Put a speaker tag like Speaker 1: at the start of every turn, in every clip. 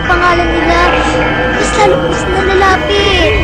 Speaker 1: pangalan nila, mas lalo po sila lalapit.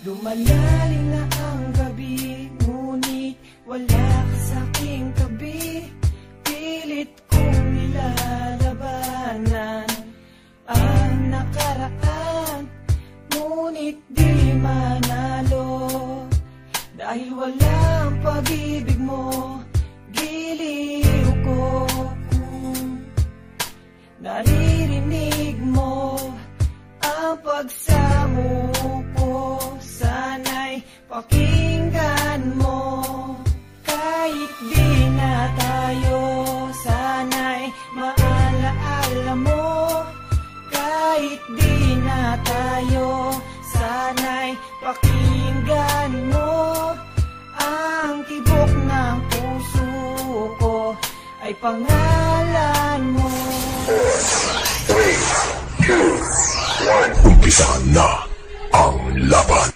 Speaker 2: Lumalalim na ang gabi, ngunit wala ka sa'king tabi. Pilit kong nilalabanan ang nakaraan, ngunit di manalo. Dahil walang pag-ibig mo, giliw ko kung naririnig mo ang pagsamo ko. Sana'y pakinggan mo, kahit di na tayo. Sana'y maalaala mo, kahit di na tayo. Sana'y pakinggan mo, ang tibok ng puso ko ay pangalan mo.
Speaker 3: 4, 3, 2, 1. Umpisa na ang laban.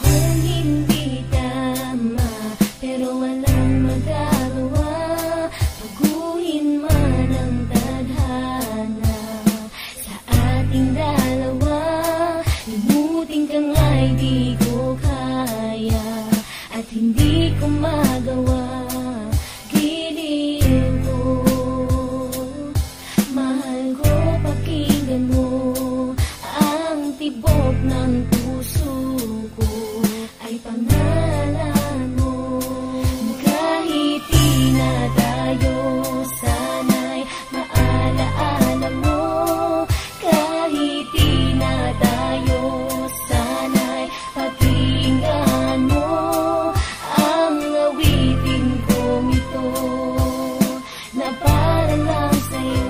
Speaker 4: Kung hindi tama, pero walang magagawa. Baguhin man ang tadhana sa ating dalawa. Limutin ka nga'y di ko kaya at hindi ko magawa. Tibok ng puso ko ay pangalan mo. Kahit di na tayo, sana'y maalaala mo. Kahit di na tayo, sana'y pakinggan mo ang awitin kong ito na para lang sa'yo.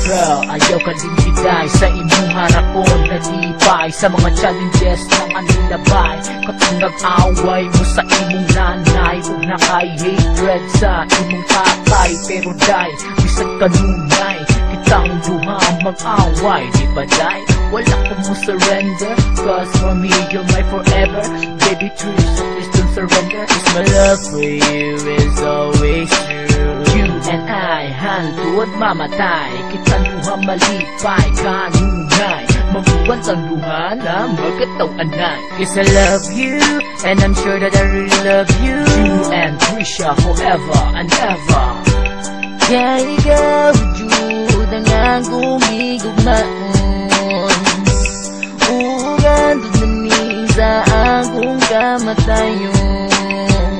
Speaker 5: Girl, ayaw ka din bigay sa imong harapon. Nalipay sa mga challenges ng anilabay. Katong nag-away mo sa imong nanay, huwag na kay hatred sa imong tatay. Pero day, bisag kanunay, kitang duha mag-away. Di ba day, wala ka mo surrender, cause for me you're my forever. Baby true, so please don't surrender, cause my love for you is always true. You and I, hand tuwad mamatay, kita luha malipay, kanunay, mabuwan ang luha na magkataw-anay. Cause I love you, and I'm sure that I really love you. You and Trisha forever and ever. Kaya ikaw, Jude, ang akong igugmaon. Ugan, dudani sa akong kamatayon.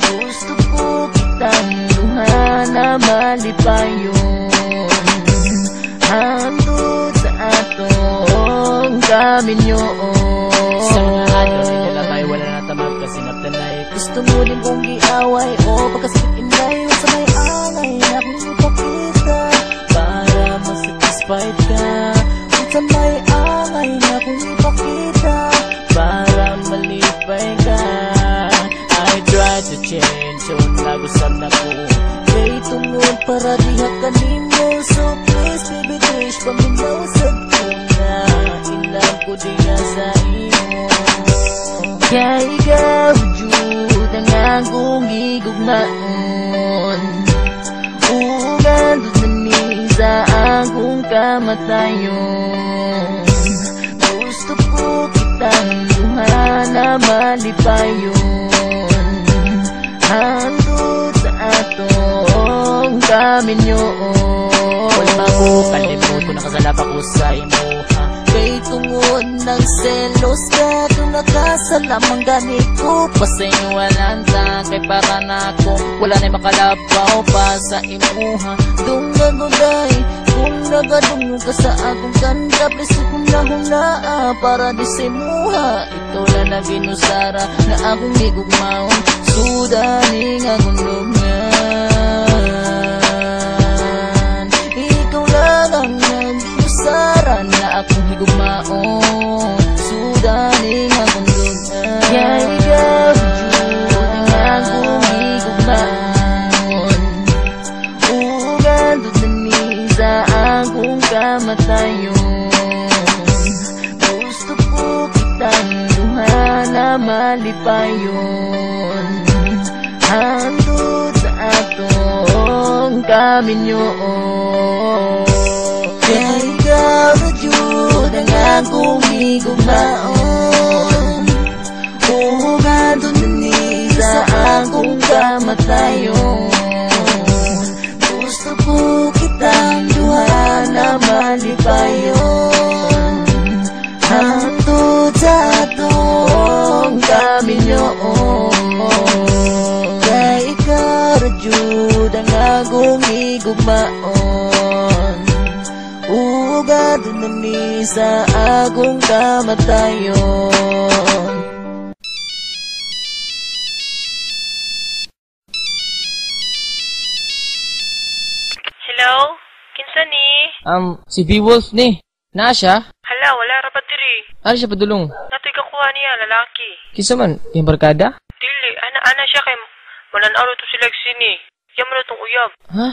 Speaker 5: Gusto ko kitang luha na malipayon. Handod sa atong kaminyoon. Sa mga ato, nilalabay, wala na tamag kasi natanay. Gusto mo din kong giaway o pagkasakit inay. Sa may angay na kong ipakita para masatisfied ka. Sa may angay na kong ipakita para malipay ka. I try to change, so nagusap na ko. Kay tungod para diha kanimo. So please, baby, wish paminaw sa tuna. Inlove ko diha sa imo. Kaya ikaw, Jude, ang akong igugmaon. Ugan, dudani sa akong kamatayon. Gusto ko kitang luha na malipayon. Handod sa atong kaminyoon. Wala ba ko, kalimuto nakasalap ako sa imo, ha? Kay tungod ng selos ka kung nakasalamang ganit ko pasaywalan ta kay para na akong wala na makalabaw pa sa imuha dungaguday kung nagadungo ka sa akong kanta please kung nahula para di sa imuha ikaw lang na ginusara na akong higugmaon sudaning akong lungan ikaw lang ang nagusara na akong higugmaon sudaning akong lungan kaya ikaw Jud ang akong higugmaon ugan dudani sa akong kamatayon gusto ko kitang duha na malipayon handod sa atong kaminyoon kaya ikaw na Jud ang akong higugmaon ugan dudani sa akong kamatayon gusto ko kitang duha na malipayon hantod sa atong kaminyoon kaya ikaw ra Jud ang akong higugmaon ugad nani sa akong kamatayon.
Speaker 6: Hello? Kinsa ni?
Speaker 5: Si B-Wolf ni. Naa siya?
Speaker 6: Hala, wala ra pa diri.
Speaker 5: Ano siya padulong?
Speaker 6: Natoy kakuha niya, lalaki.
Speaker 5: Kinsa man? Yung barkada?
Speaker 6: Dili, ana-ana siya kay malan-araw to sila sini. Yan mo na tong uyab.
Speaker 5: Ha?